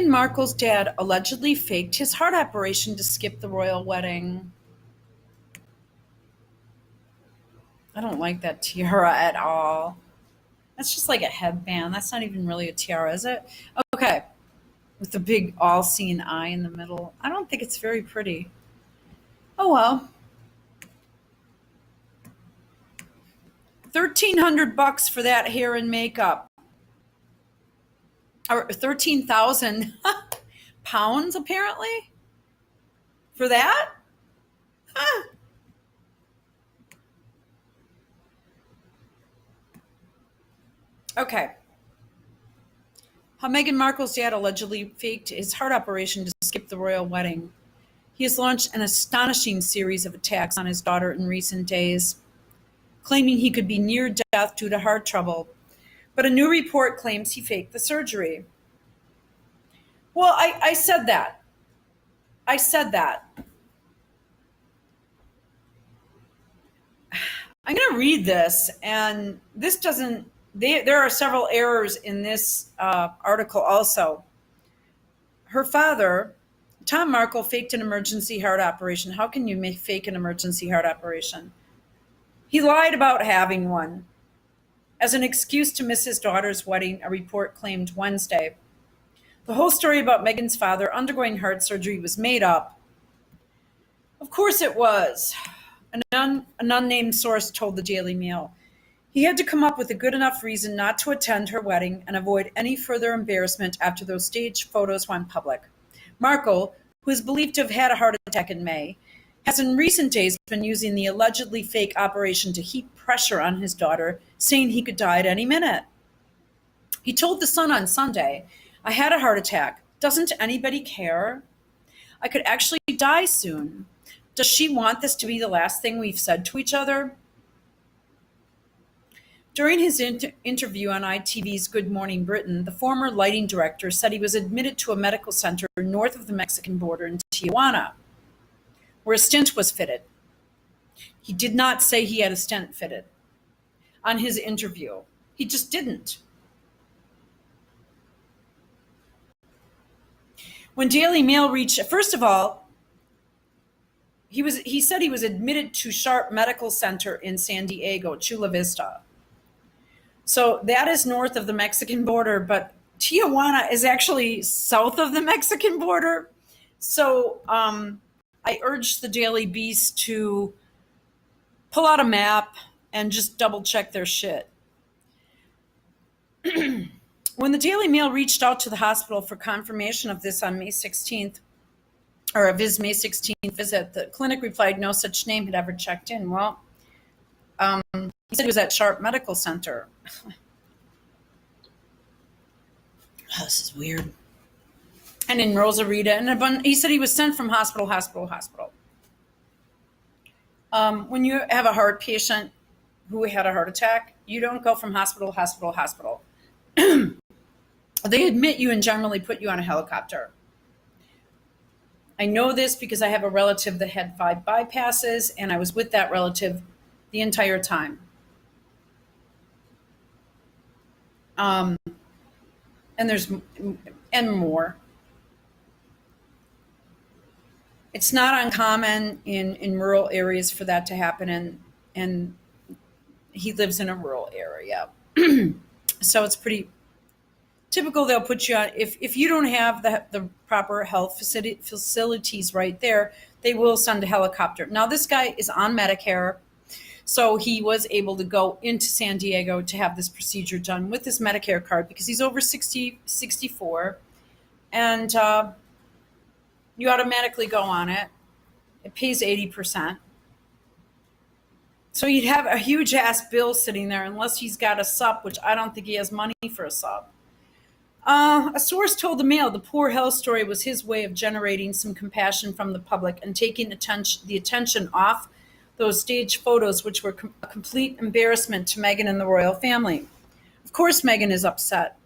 Markle's dad allegedly faked his heart operation to skip the royal wedding. I don't like that tiara at all. That's just like a headband. That's not even really a tiara, is it? Okay, with the big all-seeing eye in the middle. I don't think it's very pretty. Oh well. $1,300 for that hair and makeup. Or 13,000 pounds apparently for that. Huh. Okay. How Meghan Markle's dad allegedly faked his heart operation to skip the royal wedding. He has launched an astonishing series of attacks on his daughter in recent days, claiming he could be near death due to heart trouble. But a new report claims he faked the surgery. Well, I said that. I said that. I'm going to read this, and this doesn't, there are several errors in this article also. Her father, Tom Markle, faked an emergency heart operation. How can you fake an emergency heart operation? He lied about having one. As an excuse to miss his daughter's wedding, a report claimed Wednesday. The whole story about Meghan's father undergoing heart surgery was made up. Of course it was. An unnamed source told the Daily Mail. He had to come up with a good enough reason not to attend her wedding and avoid any further embarrassment after those staged photos went public. Markle, who is believed to have had a heart attack in May, has in recent days been using the allegedly fake operation to heap pressure on his daughter, saying he could die at any minute. He told The Sun on Sunday, "I had a heart attack. Doesn't anybody care? I could actually die soon. Does she want this to be the last thing we've said to each other?" During his interview on ITV's Good Morning Britain, the former lighting director said he was admitted to a medical center north of the Mexican border in Tijuana, where a stent was fitted. He did not say he had a stent fitted on his interview. He just didn't. When Daily Mail reached, first of all, he said he was admitted to Sharp Medical Center in San Diego, Chula Vista. So that is north of the Mexican border, but Tijuana is actually south of the Mexican border. So I urge the Daily Beast to pull out a map and just double check their shit. When the Daily Mail reached out to the hospital for confirmation of this on May 16th, or of his May 16th visit, the clinic replied no such name had ever checked in. Well, he said he was at Sharp Medical Center. Oh, this is weird. And in Rosarita, and he said he was sent from hospital. When you have a heart patient who had a heart attack, you don't go from hospital. They admit you and generally put you on a helicopter. I know this because I have a relative that had 5 bypasses, and I was with that relative the entire time. And there's more. It's not uncommon in rural areas for that to happen, and he lives in a rural area. So it's pretty typical. They'll put you on, if you don't have the proper health facilities right there, they will send a helicopter. Now this guy is on Medicare, so he was able to go into San Diego to have this procedure done with his Medicare card because he's over 64, and you automatically go on it. It pays 80%. So you'd have a huge ass bill sitting there unless he's got a sup, which I don't think he has money for a sup. A source told the Mail the poor health story was his way of generating some compassion from the public and taking the attention off those staged photos, which were a complete embarrassment to Meghan and the royal family. Of course, Meghan is upset.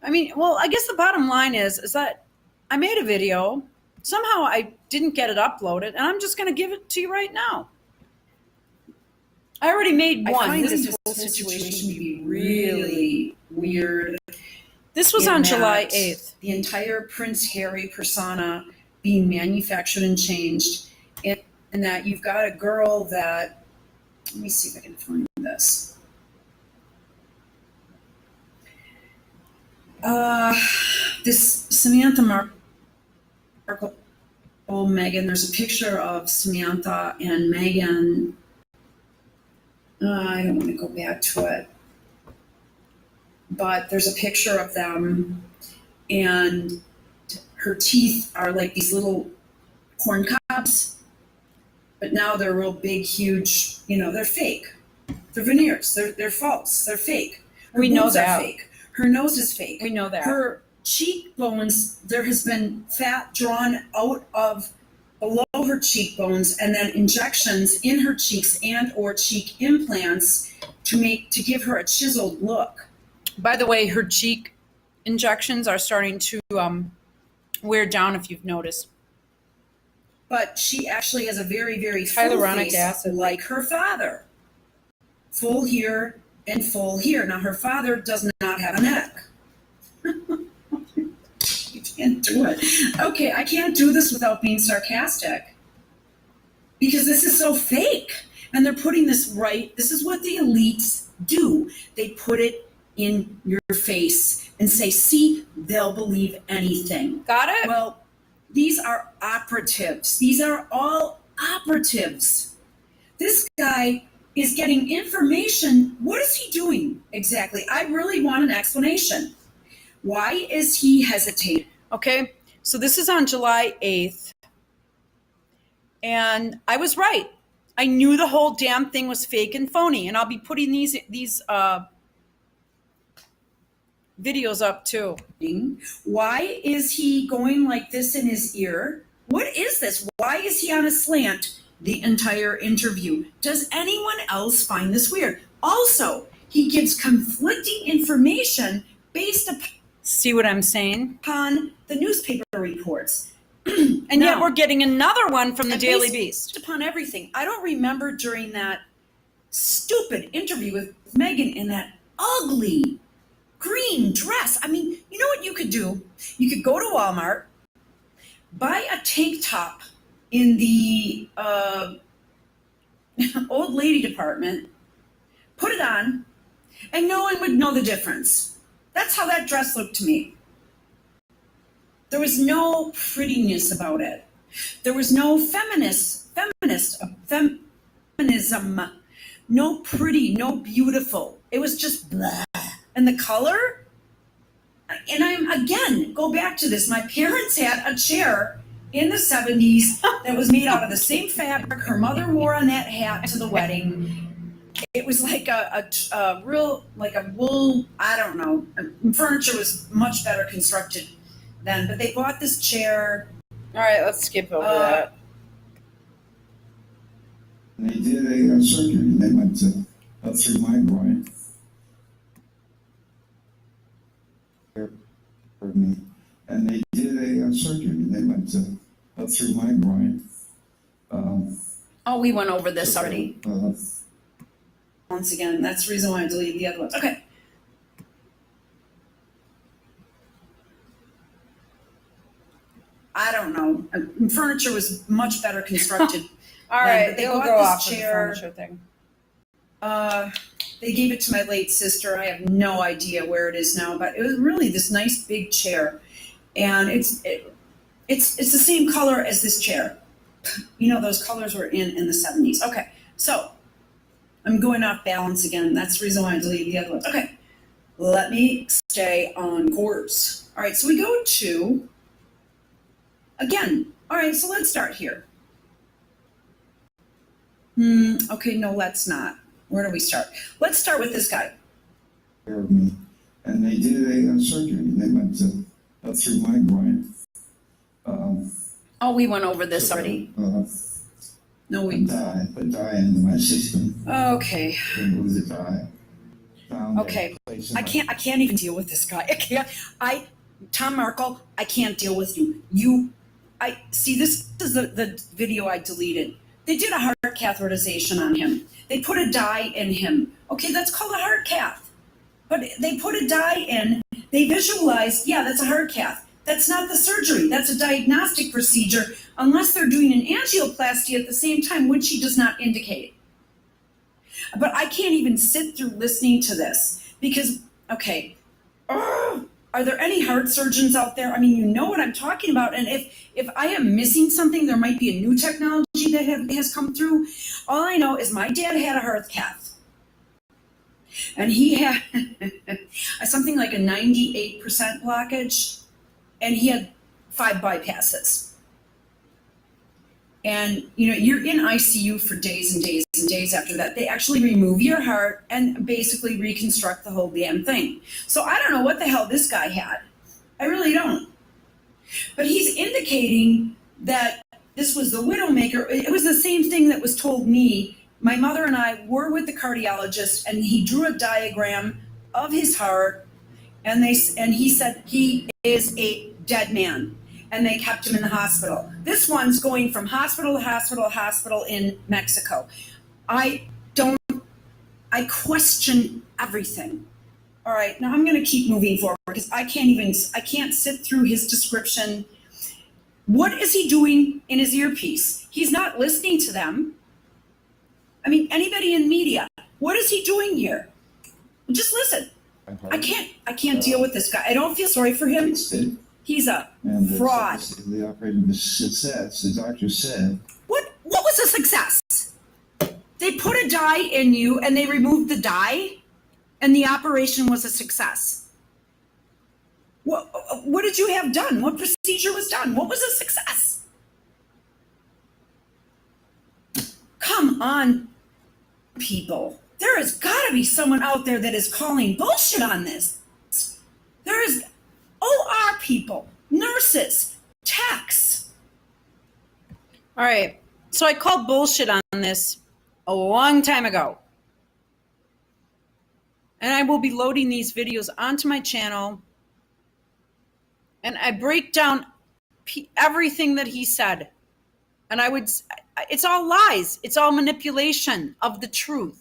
I mean, well, I guess the bottom line is that I made a video. Somehow I didn't get it uploaded, and I'm just going to give it to you right now. I already made one. I find this whole situation to be really weird. This was on and July that 8th. the entire Prince Harry persona being manufactured and changed, and that you've got a girl that, let me see if I can find this. This Samantha Markle, Megan, there's a picture of Samantha and Megan. I don't want to go back to it, but there's a picture of them, and her teeth are like these little corn cobs, but now they're real big, huge. They're fake. They're veneers. They're false. They're fake. We know boobs that. are fake. Her nose is fake. We know that. Her cheekbones, there has been fat drawn out of below her cheekbones, and then injections in her cheeks and or cheek implants to give her a chiseled look. By the way, her cheek injections are starting to wear down, if you've noticed. But she actually has a very, very full Hyaluronic face, acid. like her father. Full here and full here. Now, her father does not have a neck. You can't do it. Okay, I can't do this without being sarcastic, because this is so fake. And they're putting this right. This is what the elites do. They put it in your face and say, see, they'll believe anything. Got it? Well, these are operatives. These are all operatives. This guy is getting information. What is he doing exactly? I really want an explanation. Why is he hesitating? Okay, so this is on July 8th. And I was right. I knew the whole damn thing was fake and phony. And I'll be putting these videos up too. Why is he going like this in his ear? What is this? Why is he on a slant the entire interview? Does anyone else find this weird? Also, he gives conflicting information based See what I'm saying? upon the newspaper reports. And yet we're getting another one from the Daily based Beast. upon everything. I don't remember during that stupid interview with Megan in that ugly green dress. I mean, you know what you could do? You could go to Walmart, buy a tank top in the old lady department, put it on, and no one would know the difference. That's how that dress looked to me. There was no prettiness about it. There was no feminism, no pretty, no beautiful. It was just blah. And the color, and I'm, again, go back to this. My parents had a chair in the 70s that was made out of the same fabric her mother wore on that hat to the wedding. It was like a real, like a wool, I don't know. Furniture was much better constructed then, but they bought this chair. All right, let's skip over that. They did a surgery. They went through my groin. Pardon me. And they did a surgery. They went through my groin. Oh, we went over this already. Once again, that's the reason why I deleted the other ones. Okay. I don't know. Furniture was much better constructed. All right, they they'll bought go this off with the chair. furniture thing. They gave it to my late sister. I have no idea where it is now, but it was really this nice big chair, and it's the same color as this chair. You know, those colors were in the 70s. Okay, so I'm going off balance again. That's the reason why I deleted the other ones. Okay, let me stay on course. All right, so we go to, again, all right, so let's start here. Okay, no, let's not. Where do we start? Let's start with this guy. Me. And they did a surgery. They went through my groin. Oh, we went over this already. No, we The dye into my system. Okay. Remove the dye. Okay. I can't even deal with this guy. Tom Markle, I can't deal with you. This is the video I deleted. They did a heart catheterization on him. They put a dye in him. Okay, that's called a heart cath. But they put a dye in. They visualize, yeah, that's a heart cath. That's not the surgery. That's a diagnostic procedure, unless they're doing an angioplasty at the same time, which she does not indicate. But I can't even sit through listening to this because, okay, are there any heart surgeons out there? I mean, you know what I'm talking about. And if I am missing something, there might be a new technology that has come through. All I know is my dad had a heart cath. And he had something like a 98% blockage, and he had 5 bypasses. And you're in ICU for days and days and days after that. They actually remove your heart and basically reconstruct the whole damn thing. So I don't know what the hell this guy had. I really don't. But he's indicating that this was the widowmaker. It was the same thing that was told me. My mother and I were with the cardiologist, and he drew a diagram of his heart, and he said he is a dead man, and they kept him in the hospital. This one's going from hospital to hospital, hospital in Mexico. I question everything. All right, now I'm going to keep moving forward because I can't sit through his description. What is he doing in his earpiece? He's not listening to them. I mean, anybody in media, what is he doing here? Just listen. I can't deal with this guy. I don't feel sorry for him. He's a fraud. The operating success, the doctor said. What was a success? They put a dye in you and they removed the dye, and the operation was a success. What did you have done? What procedure was done? What was a success? Come on, people. There has got to be someone out there that is calling bullshit on this. There is OR people, nurses, techs. All right. So I called bullshit on this a long time ago. And I will be loading these videos onto my channel. And I break down everything that he said. And it's all lies. It's all manipulation of the truth.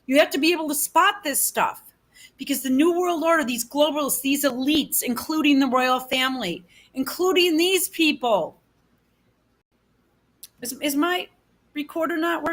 You have to be able to spot this stuff. Because the New World Order, these globalists, these elites, including the royal family, including these people. Is my recorder not working?